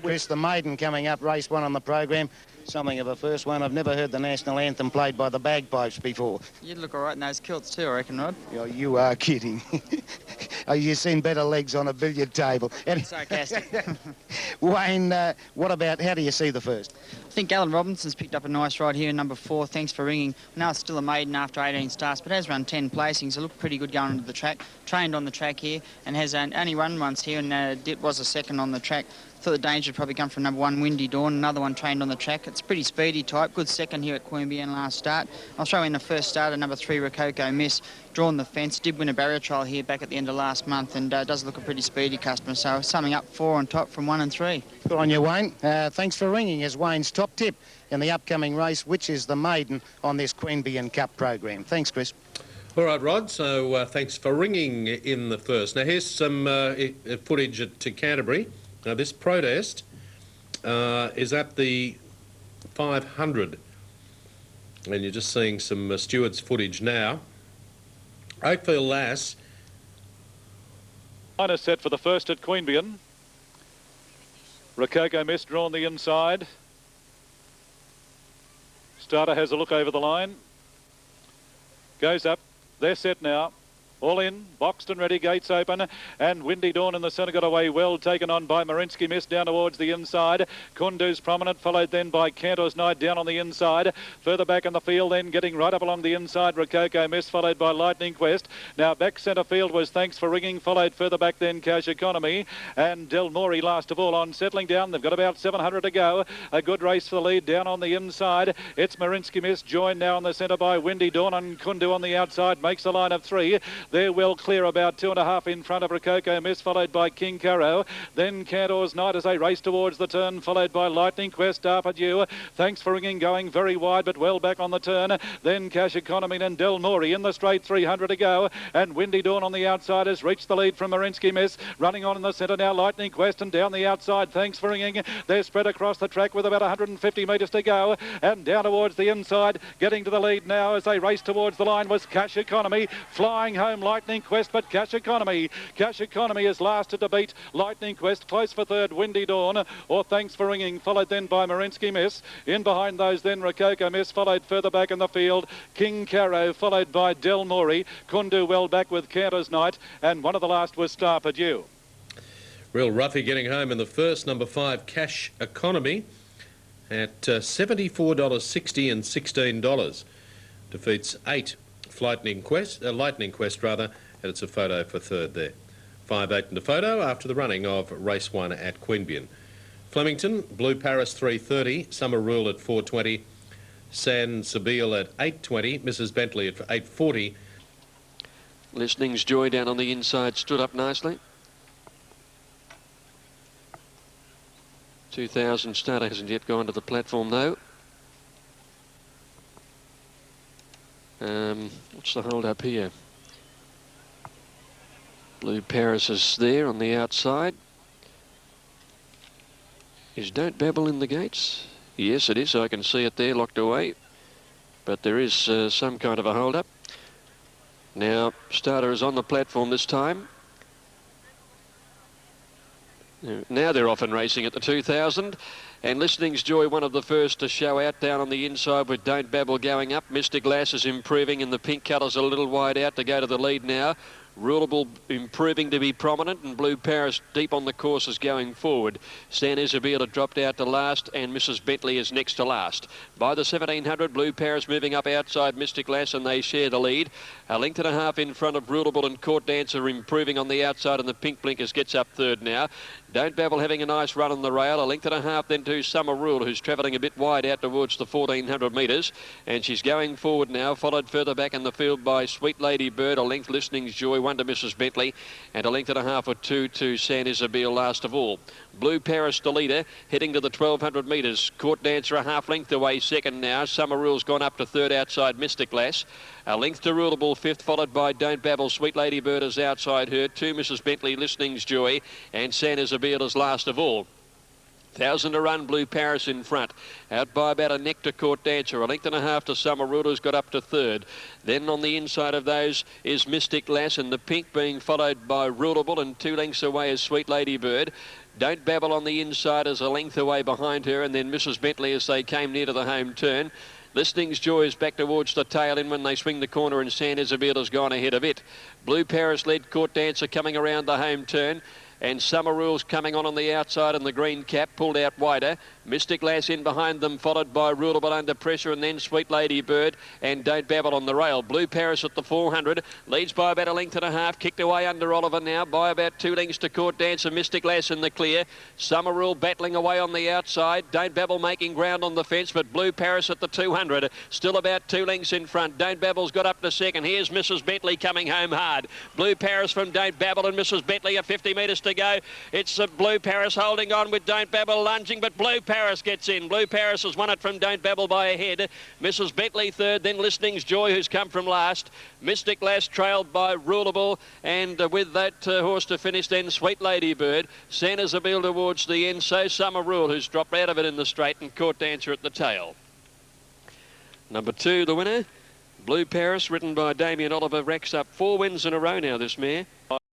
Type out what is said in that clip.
Chris, the maiden coming up, race 1 on the program. Something of a first one. I've never heard the national anthem played by the bagpipes before. You'd look all right in those kilts too, I reckon, Rod. Oh, you are kidding. Oh, you've seen better legs on a billiard table. Sarcastic. Wayne, what about, how do you see the first? I think Alan Robinson's picked up a nice ride here in number 4. Thanks for ringing. Now it's still a maiden after 18 starts, but has run 10 placings. It looked pretty good going into the track. Trained on the track here and has only run once here and was a second on the track. Thought the danger would probably come from number 1, Windy Dawn, another one trained on the track. It's pretty speedy type, good second here at Queanbeyan last start. I'll throw in the first starter, number 3, Rococo Miss, drawn the fence, did win a barrier trial here back at the end of last month and does look a pretty speedy customer. So summing up 4 on top from 1 and 3. Good on you, Wayne. Thanks for ringing as Wayne's top tip in the upcoming race, which is the maiden on this Queanbeyan Cup program. Thanks, Chris. All right, Rod, so thanks for ringing in the first. Now, here's some footage to Canterbury. Now, this protest is at the 500, and you're just seeing some stewards' footage now. Oakfield Lass. Line is set for the first at Queanbeyan. Rococo Miss drawn the inside. Starter has a look over the line. Goes up. They're set now. All in, boxed and ready, gates open, and Windy Dawn in the centre got away well, taken on by Marinsky Miss down towards the inside. Kundu's prominent, followed then by Cantor's Night down on the inside. Further back in the field then, getting right up along the inside, Rococo Miss, followed by Lightning Quest. Now back centre field was Thanks for Ringing, followed further back then Cash Economy, and Del Mori last of all on settling down. They've got about 700 to go. A good race for the lead down on the inside. It's Marinsky Miss, joined now in the centre by Windy Dawn, and Kundu on the outside makes the line of 3. They're well clear, about 2.5 in front of Rococo Miss, followed by King Caro. Then Cantor's Night as they race towards the turn, followed by Lightning Quest, Darpadu. Thanks for Ringing going very wide, but well back on the turn. Then Cash Economy and Del Mori in the straight, 300 to go. And Windy Dawn on the outside has reached the lead from Marinsky Miss. Running on in the centre now, Lightning Quest, and down the outside, Thanks for Ringing. They're spread across the track with about 150 metres to go. And down towards the inside, getting to the lead now as they race towards the line was Cash Economy. Flying home, Lightning Quest, but Cash Economy is lasted to beat Lightning Quest. Close for third, Windy Dawn, or Thanks for Ringing, followed then by Marinsky Miss. In behind those then Rococo Miss, followed further back in the field King Caro, followed by Del Mori. Kundu well back with Cantor's Night, and one of the last was Star Purdue. Real roughie getting home in the first, number 5, Cash Economy, at $74.60 and $16. Defeats 8 Lightning Quest, and it's a photo for third there. 5-8 in the photo after the running of race 1 at Queanbeyan. Flemington, Blue Paris 3:30, Summer Rule at 4:20, San Sabile at 8:20, Mrs. Bentley at 8:40. Listening's Joy down on the inside stood up nicely. 2000 starter hasn't yet gone to the platform though. What's the hold up here? Blue Paris is there on the outside. Is Don't Babble in the gates? Yes, it is. I can see it there locked away. But there is some kind of a hold up. Now, starter is on the platform this time. Now they're off and racing at the 2000. And Listening's Joy, one of the first to show out down on the inside with Don't Babble going up. Mr. Glass is improving and the pink colours a little wide out to go to the lead now. Rulable improving to be prominent, and Blue Paris deep on the course is going forward. San Isabella dropped out to last, and Mrs. Bentley is next to last. By the 1700, Blue Paris moving up outside Mystic Lass, and they share the lead. A length and a half in front of Rulable, and Court Dancer improving on the outside, and the Pink Blinkers gets up third now. Don't Babble having a nice run on the rail. A length and a half then to Summer Rule, who's travelling a bit wide out towards the 1400 metres. And she's going forward now, followed further back in the field by Sweet Lady Bird. A length Listening's Joy, 1 to Mrs. Bentley. And a length and a half or 2 to San Isabel last of all. Blue Paris the leader, heading to the 1200 metres. Court Dancer a half length away second now. Summer Rule's gone up to third outside Mystic Lass. A length to Rulable fifth, followed by Don't Babble. Sweet Lady Bird is outside her. 2 Mrs. Bentley, Listening's Joy, and San Isabela's last of all. 1,000 to run, Blue Paris in front. Out by about a neck to Court Dancer. A length and a half to Summer Rule, who's got up to third. Then on the inside of those is Mystic Lass, and the pink being followed by Rulable, and 2 lengths away is Sweet Lady Bird. Don't Babble on the inside is a length away behind her, and then Mrs. Bentley as they came near to the home turn. Listening's Joy is back towards the tail end when they swing the corner, and San Isabel has gone ahead of it. Blue Paris led Court Dancer coming around the home turn. And Summer Rules coming on the outside, and the green cap pulled out wider. Mystic Lass in behind them, followed by Rulable Under Pressure, and then Sweet Lady Bird and Don't Babble on the rail. Blue Paris at the 400, leads by about a length and a half, kicked away under Oliver now by about 2 lengths to Court Dancer. Mystic Lass in the clear. Summer Rule battling away on the outside. Don't Babble making ground on the fence, but Blue Paris at the 200, still about 2 lengths in front. Don't Babble's got up to second. Here's Mrs. Bentley coming home hard. Blue Paris from Don't Babble and Mrs. Bentley at 50 metres to go. It's Blue Paris holding on with Don't Babble lunging, but Blue Paris gets in. Blue Paris has won it from Don't Babble by a head. Mrs. Bentley third, then Listening's Joy, who's come from last. Mystic Lass trailed by Rulable, and with that horse to finish, then Sweet Lady Bird. San Isabel towards the end, so Summer Rule, who's dropped out of it in the straight, and Court Dancer at the tail. Number 2, the winner, Blue Paris, ridden by Damien Oliver, racks up 4 wins in a row now, this mare.